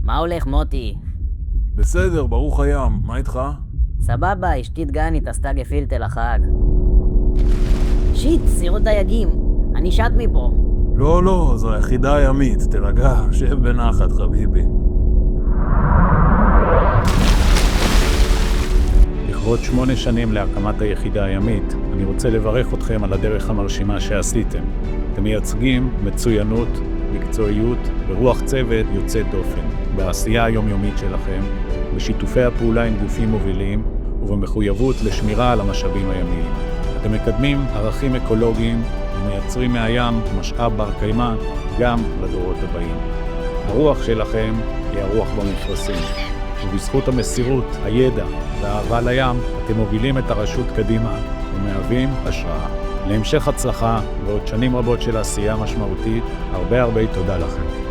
מה הולך מוטי? בסדר, ברוך הים, מה איתך? סבבה, אשתי דגנית עשתה גפילטה לחג. שיט, סירות דייגים. אני שט מפה. לא, זו היחידה הימית, תרגע, שב בנחת חביבי. לכבוד 8 שנים להקמת היחידה הימית, אני רוצה לברך אתכם על הדרך המרשימה שעשיתם. אתם מייצגים מצוינות, מקצועיות ורוח צוות יוצאת דופן, בעשייה היומיומית שלכם, בשיתופי הפעולה עם גופים מובילים ובמחויבות לשמירה על המשאבים הימיים. אתם מקדמים ערכים אקולוגיים ומייצרים מהים משאב בר קיימא גם לדורות הבאים. הרוח שלכם היא הרוח במפרשים, ובזכות המסירות, הידע והאהבה לים, אתם מובילים את הרשות קדימה ומהווים השראה. להמשך הצלחה ועוד שנים רבות של עשייה משמעותית, הרבה תודה לכם.